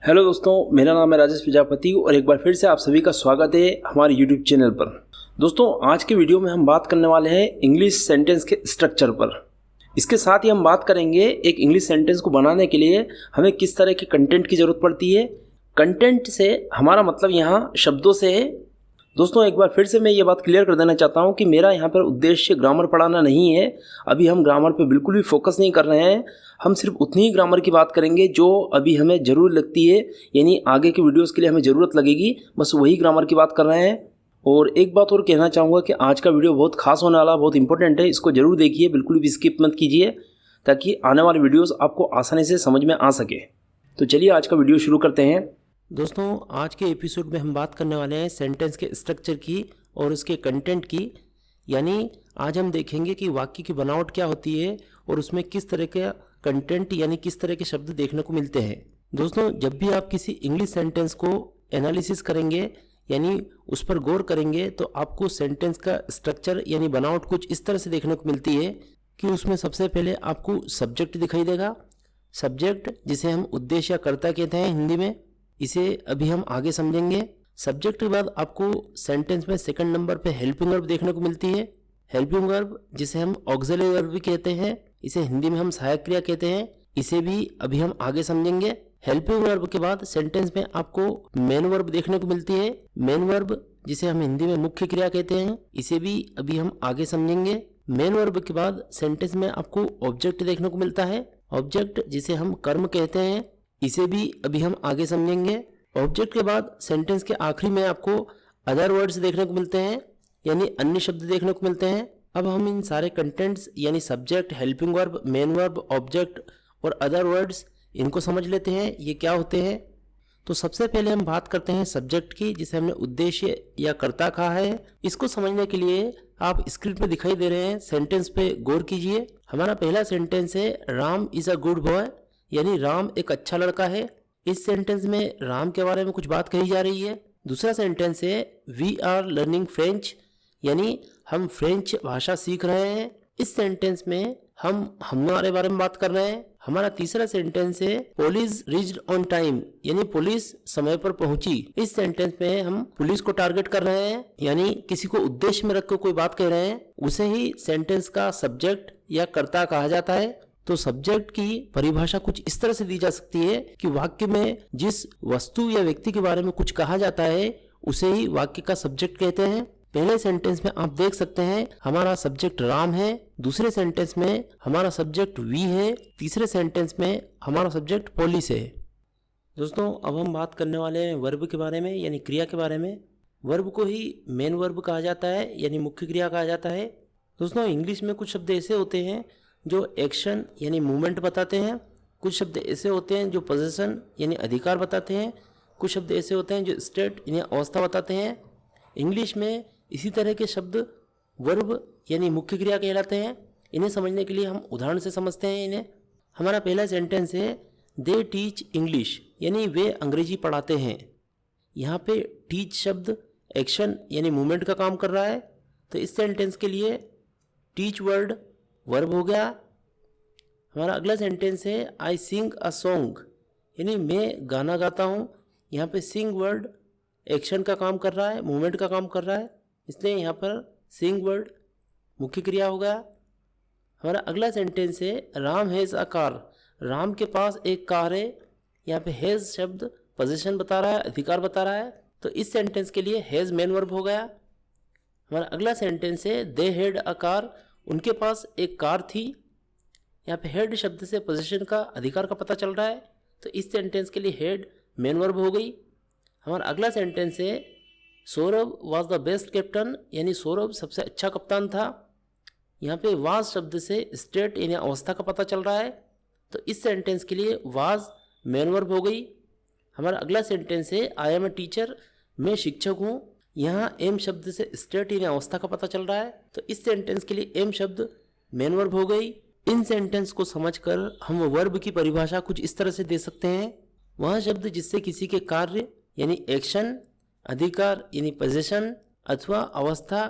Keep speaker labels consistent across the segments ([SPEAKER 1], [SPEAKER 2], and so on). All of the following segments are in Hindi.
[SPEAKER 1] हेलो दोस्तों, मेरा नाम है राजेश प्रजापति और एक बार फिर से आप सभी का स्वागत है हमारे यूट्यूब चैनल पर। दोस्तों, आज के वीडियो में हम बात करने वाले हैं इंग्लिश सेंटेंस के स्ट्रक्चर पर। इसके साथ ही हम बात करेंगे एक इंग्लिश सेंटेंस को बनाने के लिए हमें किस तरह के कंटेंट की ज़रूरत पड़ती है। कंटेंट से हमारा मतलब यहाँ शब्दों से है। दोस्तों, एक बार फिर से मैं ये बात क्लियर कर देना चाहता हूँ कि मेरा यहाँ पर उद्देश्य ग्रामर पढ़ाना नहीं है। अभी हम ग्रामर पे बिल्कुल भी फोकस नहीं कर रहे हैं। हम सिर्फ उतनी ही ग्रामर की बात करेंगे जो अभी हमें ज़रूर लगती है, यानी आगे के वीडियोस के लिए हमें ज़रूरत लगेगी, बस वही ग्रामर की बात कर रहे हैं। और एक बात और कहना चाहूँगा कि आज का वीडियो बहुत खास होने वाला, बहुत इंपॉर्टेंट है। इसको ज़रूर देखिए, बिल्कुल भी स्किप मत कीजिए, ताकि आने वाले वीडियोज़ आपको आसानी से समझ में आ सके। तो चलिए आज का वीडियो शुरू करते हैं। दोस्तों, आज के एपिसोड में हम बात करने वाले हैं सेंटेंस के स्ट्रक्चर की और उसके कंटेंट की। यानी आज हम देखेंगे कि वाक्य की बनावट क्या होती है और उसमें किस तरह का कंटेंट यानी किस तरह के शब्द देखने को मिलते हैं। दोस्तों, जब भी आप किसी इंग्लिश सेंटेंस को एनालिसिस करेंगे यानी उस पर गौर करेंगे तो आपको सेंटेंस का स्ट्रक्चर यानी बनावट कुछ इस तरह से देखने को मिलती है कि उसमें सबसे पहले आपको सब्जेक्ट दिखाई देगा। सब्जेक्ट जिसे हम उद्देश्य या कर्ता कहते हैं हिंदी में, इसे अभी हम आगे समझेंगे। सब्जेक्ट के बाद आपको सेंटेंस में सेकंड नंबर पे हेल्पिंग वर्ब देखने को मिलती है। हेल्पिंग वर्ब जिसे हम ऑक्सिलरी वर्ब भी कहते हैं, इसे हिंदी में हम सहायक क्रिया कहते हैं, इसे भी अभी हम आगे समझेंगे। हेल्पिंग वर्ब के बाद सेंटेंस में आपको मेन वर्ब देखने को मिलती है। मेन वर्ब जिसे हम हिंदी में मुख्य क्रिया कहते हैं, इसे भी अभी हम आगे समझेंगे। मेन वर्ब के बाद सेंटेंस में आपको ऑब्जेक्ट देखने को मिलता है। ऑब्जेक्ट जिसे हम कर्म कहते हैं, इसे भी अभी हम आगे समझेंगे। ऑब्जेक्ट के बाद सेंटेंस के आखिरी में आपको अदर वर्ड्स देखने को मिलते हैं, यानी अन्य शब्द देखने को मिलते हैं। अब हम इन सारे कंटेंट्स यानी subject, helping verb, main verb, object और अदर वर्ड्स, इनको समझ लेते हैं ये क्या होते हैं। तो सबसे पहले हम बात करते हैं सब्जेक्ट की, जिसे हमने उद्देश्य या कर्ता कहा है। इसको समझने के लिए आप स्क्रीन पे दिखाई दे रहे हैं सेंटेंस पे गौर कीजिए। हमारा पहला सेंटेंस है Ram is a good boy, यानी राम एक अच्छा लड़का है। इस सेंटेंस में राम के बारे में कुछ बात कही जा रही है। दूसरा सेंटेंस है वी आर लर्निंग फ्रेंच, यानी हम फ्रेंच भाषा सीख रहे हैं। इस सेंटेंस में हम हमारे बारे में बात कर रहे हैं। हमारा तीसरा सेंटेंस है पुलिस रीच्ड ऑन टाइम, यानी पुलिस समय पर पहुंची। इस सेंटेंस में हम पुलिस को टारगेट कर रहे हैं, यानी किसी को उद्देश्य में रखकर कोई बात कह रहे हैं, उसे ही सेंटेंस का सब्जेक्ट या कर्ता कहा जाता है। तो सब्जेक्ट की परिभाषा कुछ इस तरह से दी जा सकती है कि वाक्य में जिस वस्तु या व्यक्ति के बारे में कुछ कहा जाता है उसे ही वाक्य का सब्जेक्ट कहते हैं। पहले सेंटेंस में आप देख सकते हैं हमारा सब्जेक्ट राम है, दूसरे सेंटेंस में हमारा सब्जेक्ट वी है, तीसरे सेंटेंस में हमारा सब्जेक्ट पुलिस है। दोस्तों, अब हम बात करने वाले हैं वर्ब के बारे में, यानी क्रिया के बारे में। वर्ब को ही मेन वर्ब कहा जाता है, यानी मुख्य क्रिया कहा जाता है। दोस्तों, इंग्लिश में कुछ शब्द ऐसे होते हैं जो एक्शन यानी मूवमेंट बताते हैं, कुछ शब्द ऐसे होते हैं जो पोजीशन यानी अधिकार बताते हैं, कुछ शब्द ऐसे होते हैं जो स्टेट यानी अवस्था बताते हैं। इंग्लिश में इसी तरह के शब्द वर्ब यानी मुख्य क्रिया कहलाते हैं। इन्हें समझने के लिए हम उदाहरण से समझते हैं इन्हें। हमारा पहला सेंटेंस है दे टीच इंग्लिश, यानी वे अंग्रेजी पढ़ाते हैं। यहाँ पे टीच शब्द एक्शन यानी मूवमेंट का काम कर रहा है, तो इस सेंटेंस के लिए टीच वर्ड वर्ब हो गया। हमारा अगला सेंटेंस है आई सिंग अ सॉन्ग, यानी मैं गाना गाता हूँ। यहाँ पे सिंग वर्ड एक्शन का काम कर रहा है, मूवमेंट का काम कर रहा है, इसलिए यहाँ पर सिंग वर्ड मुख्य क्रिया हो गया। हमारा अगला सेंटेंस है Ram has a car, Ram के पास एक कार है। यहाँ पे हैज़ शब्द पोजीशन बता रहा है, अधिकार बता रहा है, तो इस सेंटेंस के लिए हैज़ मेन वर्ब हो गया। हमारा अगला सेंटेंस है दे हैड अ कार, उनके पास एक कार थी। यहाँ पे हेड शब्द से पोजीशन का, अधिकार का पता चल रहा है, तो इस सेंटेंस के लिए हेड मेन वर्ब हो गई। हमारा अगला सेंटेंस है Saurabh was the best captain, यानी सौरभ सबसे अच्छा कप्तान था। यहाँ पे वाज शब्द से स्टेट यानी अवस्था का पता चल रहा है, तो इस सेंटेंस के लिए वाज मेन वर्ब हो गई। हमारा अगला सेंटेंस है आई एम ए टीचर, मैं शिक्षक हूँ। यहाँ एम शब्द से स्टेट यानी अवस्था का पता चल रहा है, तो इस सेंटेंस के लिए एम शब्द मेन वर्ब हो गई। इन सेंटेंस को समझकर हम वर्ब की परिभाषा कुछ इस तरह से दे सकते हैं, वह शब्द जिससे किसी के कार्य यानी एक्शन, अधिकार यानी पोजीशन अथवा अवस्था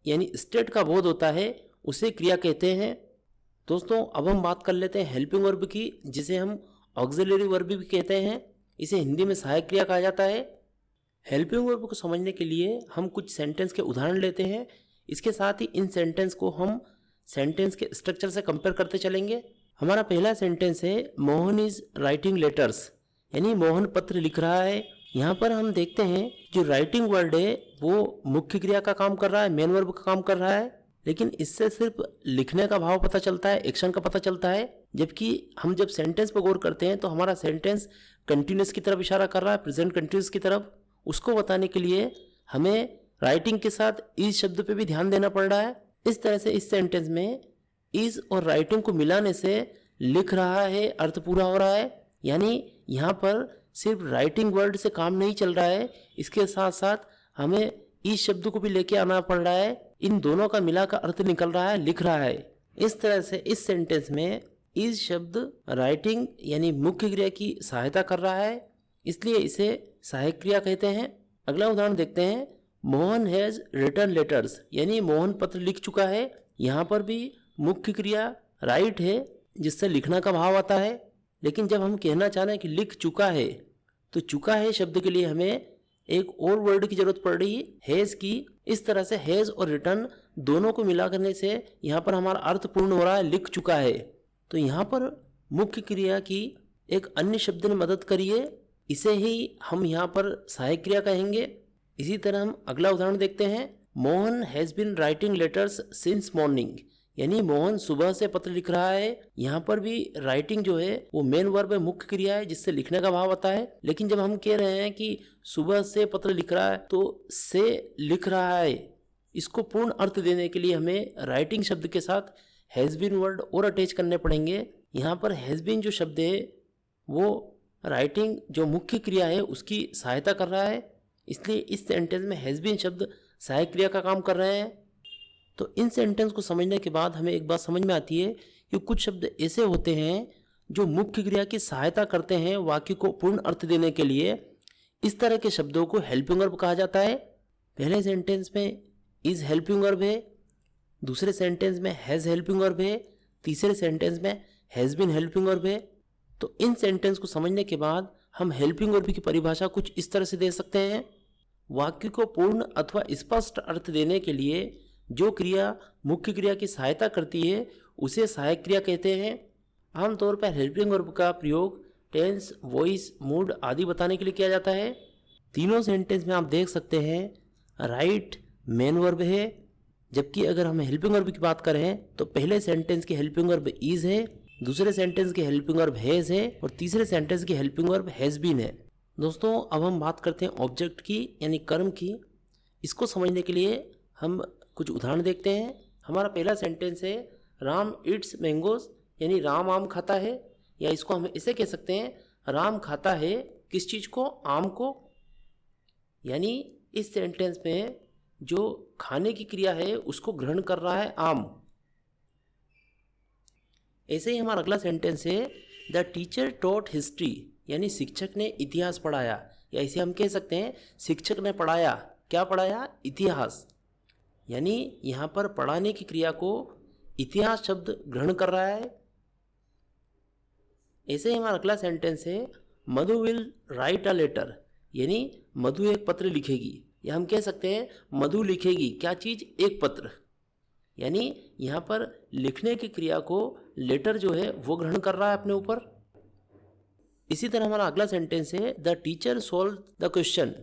[SPEAKER 1] यानी स्टेट का बोध होता है, उसे क्रिया कहते हैं। दोस्तों, अब हम बात कर लेते हैं हेल्पिंग वर्ब की, जिसे हम ऑक्सिलरी वर्ब भी कहते हैं। इसे हिंदी में सहायक क्रिया कहा जाता है। हेल्पिंग वर्ब को समझने के लिए हम कुछ सेंटेंस के उदाहरण लेते हैं। इसके साथ ही इन सेंटेंस को हम सेंटेंस के स्ट्रक्चर से कंपेयर करते चलेंगे। हमारा पहला सेंटेंस है मोहन इज राइटिंग लेटर्स, यानी मोहन पत्र लिख रहा है। यहाँ पर हम देखते हैं जो राइटिंग वर्ड है वो मुख्य क्रिया का काम कर रहा है, मेन वर्ब का काम कर रहा है, लेकिन इससे सिर्फ लिखने का भाव पता चलता है, एक्शन का पता चलता है। जबकि हम जब सेंटेंस पर गौर करते हैं तो हमारा सेंटेंस कंटिन्यूअस की तरफ इशारा कर रहा है, प्रेजेंट कंटिन्यूअस की तरफ। उसको बताने के लिए हमें राइटिंग के साथ इज शब्द पे भी ध्यान देना पड़ रहा है। इस तरह से इस सेंटेंस में इज और राइटिंग को मिलाने से लिख रहा है अर्थ पूरा हो रहा है। यानी यहाँ पर सिर्फ राइटिंग वर्ड से काम नहीं चल रहा है, इसके साथ साथ हमें इस शब्द को भी लेके आना पड़ रहा है। इन दोनों का मिला का अर्थ निकल रहा है, लिख रहा है। इस तरह से इस सेंटेंस में इस शब्द राइटिंग यानी मुख्य क्रिया की सहायता कर रहा है, इसलिए इसे सहायक क्रिया कहते हैं। अगला उदाहरण देखते हैं। मोहन हैज रिटन लेटर्स, यानी मोहन पत्र लिख चुका है। यहाँ पर भी मुख्य क्रिया राइट है, जिससे लिखना का भाव आता है। लेकिन जब हम कहना चाह रहे हैं कि लिख चुका है, तो चुका है शब्द के लिए हमें एक और वर्ड की जरूरत पड़ रही है, हैज की। इस तरह से हैज और रिटर्न दोनों को मिला करने से यहाँ पर हमारा अर्थ पूर्ण हो रहा है, लिख चुका है। तो यहाँ पर मुख्य क्रिया की एक अन्य शब्द ने मदद करी है, इसे ही हम यहाँ पर सहायक क्रिया कहेंगे। इसी तरह हम अगला उदाहरण देखते हैं। Mohan has been writing letters since morning, यानी मोहन सुबह से पत्र लिख रहा है। यहाँ पर भी राइटिंग जो है वो मेन वर्ब है, मुख्य क्रिया है, जिससे लिखने का भाव आता है। लेकिन जब हम कह रहे हैं कि सुबह से पत्र लिख रहा है, तो से लिख रहा है, इसको पूर्ण अर्थ देने के लिए हमें राइटिंग शब्द के साथ हैज बीन वर्ड और अटैच करने पड़ेंगे। यहाँ पर हैज बीन जो शब्द है वो राइटिंग जो मुख्य क्रिया है उसकी सहायता कर रहा है, इसलिए इस सेंटेंस में हैज बीन शब्द सहायक क्रिया का काम कर रहे हैं। तो इन सेंटेंस को समझने के बाद हमें एक बात समझ में आती है कि कुछ शब्द ऐसे होते हैं जो मुख्य क्रिया की सहायता करते हैं वाक्य को पूर्ण अर्थ देने के लिए। इस तरह के शब्दों को हेल्पिंग वर्ब कहा जाता है। पहले सेंटेंस में इज हेल्पिंग वर्ब है, दूसरे सेंटेंस में हैज हेल्पिंग वर्ब है, तीसरे सेंटेंस में हैज बीन हेल्पिंग वर्ब है। तो इन सेंटेंस को समझने के बाद हम हेल्पिंग वर्ब की परिभाषा कुछ इस तरह से दे सकते हैं। वाक्य को पूर्ण अथवा स्पष्ट अर्थ देने के लिए जो क्रिया मुख्य क्रिया की सहायता करती है उसे सहायक क्रिया कहते हैं। आमतौर पर हेल्पिंग वर्ब का प्रयोग टेंस, वॉइस, मूड आदि बताने के लिए किया जाता है। तीनों सेंटेंस में आप देख सकते हैं राइट मेन वर्ब है, जबकि अगर हम हेल्पिंग वर्ब की बात करें तो पहले सेंटेंस की हेल्पिंग वर्ब इज है, दूसरे सेंटेंस की हेल्पिंग वर्ब हैज है और तीसरे सेंटेंस की हेल्पिंग वर्ब हैज बीन है। दोस्तों अब हम बात करते हैं ऑब्जेक्ट की यानी कर्म की। इसको समझने के लिए हम कुछ उदाहरण देखते हैं। हमारा पहला सेंटेंस है राम ईट्स मैंगोज, यानी राम आम खाता है, या इसको हम इसे कह सकते हैं राम खाता है किस चीज़ को, आम को। यानी इस सेंटेंस में जो खाने की क्रिया है उसको ग्रहण कर रहा है आम। ऐसे ही हमारा अगला सेंटेंस है द टीचर टॉट हिस्ट्री, यानी शिक्षक ने इतिहास पढ़ाया, या इसे हम कह सकते हैं शिक्षक ने पढ़ाया। क्या पढ़ाया? इतिहास। यानी यहाँ पर पढ़ाने की क्रिया को इतिहास शब्द ग्रहण कर रहा है। ऐसे ही हमारा अगला सेंटेंस है मधु विल राइट अ लेटर, यानी मधु एक पत्र लिखेगी, या हम कह सकते हैं मधु लिखेगी क्या चीज़? एक पत्र। यानी यहाँ पर लिखने की क्रिया को लेटर जो है वो ग्रहण कर रहा है अपने ऊपर। इसी तरह हमारा अगला सेंटेंस है the teacher solve the question,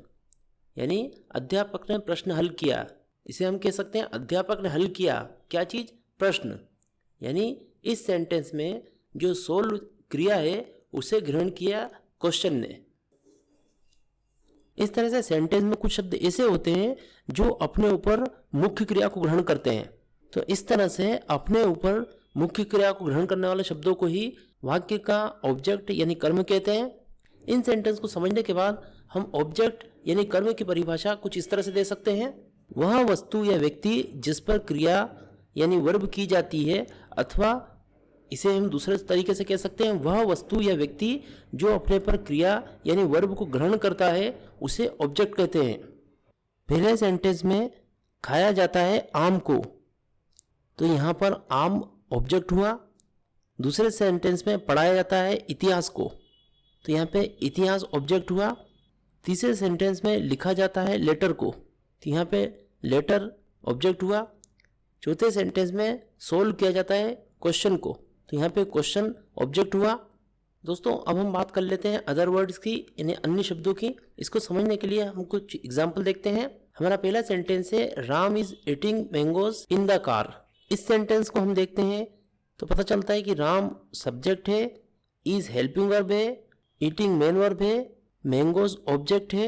[SPEAKER 1] यानी अध्यापक ने प्रश्न हल किया। इसे हम कह सकते हैं अध्यापक ने हल किया क्या चीज़? प्रश्न। यानी इस सेंटेंस में जो सोल्व क्रिया है उसे ग्रहण किया क्वेश्चन ने। इस तरह से सेंटेंस में कुछ शब्द ऐसे होते हैं जो अपने ऊपर मुख्य क्रिया को ग्रहण करते हैं। तो इस तरह से अपने ऊपर मुख्य क्रिया को ग्रहण करने वाले शब्दों को ही वाक्य का ऑब्जेक्ट यानी कर्म कहते हैं। इन सेंटेंस को समझने के बाद हम ऑब्जेक्ट यानी कर्म की परिभाषा कुछ इस तरह से दे सकते हैं। वह वस्तु या व्यक्ति जिस पर क्रिया यानी वर्ब की जाती है, अथवा इसे हम दूसरे तरीके से कह सकते हैं वह वस्तु या व्यक्ति जो अपने पर क्रिया यानी वर्ब को ग्रहण करता है उसे ऑब्जेक्ट कहते हैं। पहले सेंटेंस में खाया जाता है आम को, तो यहाँ पर आम ऑब्जेक्ट हुआ। दूसरे सेंटेंस में पढ़ाया जाता है इतिहास को, तो यहाँ पे इतिहास ऑब्जेक्ट हुआ। तीसरे सेंटेंस में लिखा जाता है लेटर को, तो यहाँ पे लेटर ऑब्जेक्ट हुआ। चौथे सेंटेंस में सोल्व किया जाता है क्वेश्चन को, तो यहाँ पे क्वेश्चन ऑब्जेक्ट हुआ। दोस्तों अब हम बात कर लेते हैं अदर वर्ड्स की, यानी अन्य शब्दों की। इसको समझने के लिए हम कुछ एग्जाम्पल देखते हैं। हमारा पहला सेंटेंस है Ram is eating mangoes in the car. इस सेंटेंस को हम देखते हैं तो पता चलता है कि राम सब्जेक्ट है, इज हेल्पिंग वर्ब है, ईटिंग मेन वर्ब है, मैंगोज ऑब्जेक्ट है।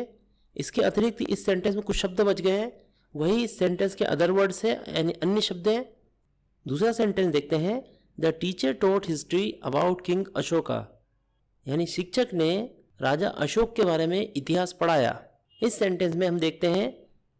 [SPEAKER 1] इसके अतिरिक्त इस सेंटेंस में कुछ शब्द बच गए हैं, वही इस सेंटेंस के अदर वर्ड्स है यानी अन्य शब्द हैं। दूसरा सेंटेंस देखते हैं, the teacher taught history about king Ashoka, यानी शिक्षक ने राजा अशोक के बारे में इतिहास पढ़ाया। इस सेंटेंस में हम देखते हैं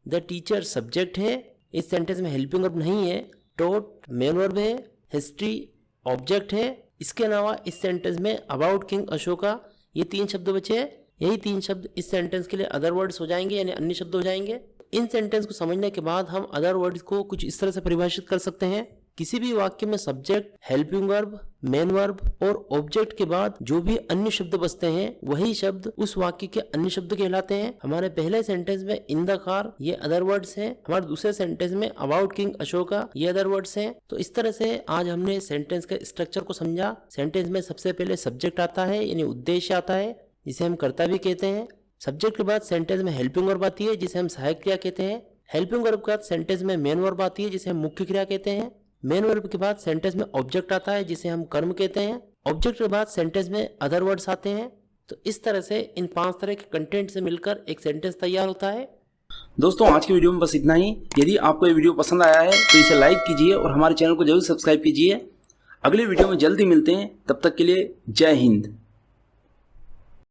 [SPEAKER 1] द टीचर सब्जेक्ट है, इस सेंटेंस में हेल्पिंग वर्ब नहीं है, टॉट मेन वर्ब है, हिस्ट्री ऑब्जेक्ट है। इसके अलावा इस सेंटेंस में अबाउट किंग अशोका, ये 3 शब्द बचे हैं। यही 3 शब्द इस सेंटेंस के लिए अदर वर्ड्स हो जाएंगे, यानी अन्य शब्द हो जाएंगे। इन सेंटेंस को समझने के बाद हम अदर वर्ड्स को कुछ इस तरह से परिभाषित कर सकते हैं। किसी भी वाक्य में subject, helping verb, main verb और ऑब्जेक्ट के बाद जो भी अन्य शब्द बचते हैं वही शब्द उस वाक्य के अन्य शब्द कहलाते हैं। हमारे पहले सेंटेंस में इन द कार ये अदर वर्ड्स हैं, हमारे दूसरे सेंटेंस में अबाउट किंग अशोका ये अदर वर्ड्स हैं। तो इस तरह से आज हमने सेंटेंस के स्ट्रक्चर को समझा। सेंटेंस में सबसे पहले सब्जेक्ट आता है यानी उद्देश्य आता है, जिसे हम कर्ता भी कहते हैं। सब्जेक्ट के बाद सेंटेंस में हेल्पिंग वर्ब आती है, जिसे हम सहायक क्रिया कहते हैं। हेल्पिंग वर्ब के बाद सेंटेंस में मेन वर्ब आती है, जिसे हम मुख्य क्रिया कहते हैं। मेन वर्ब के बाद सेंटेंस में ऑब्जेक्ट आता है, जिसे हम कर्म कहते हैं। ऑब्जेक्ट के बाद सेंटेंस में अदर वर्ड्स आते हैं। तो इस तरह से इन 5 तरह के कंटेंट से मिलकर एक सेंटेंस तैयार होता है। दोस्तों आज की वीडियो में बस इतना ही। यदि आपको ये वीडियो पसंद आया है तो इसे लाइक कीजिए और हमारे चैनल को जरूर सब्सक्राइब कीजिए। अगले वीडियो में जल्दी मिलते हैं, तब तक के लिए जय हिंद।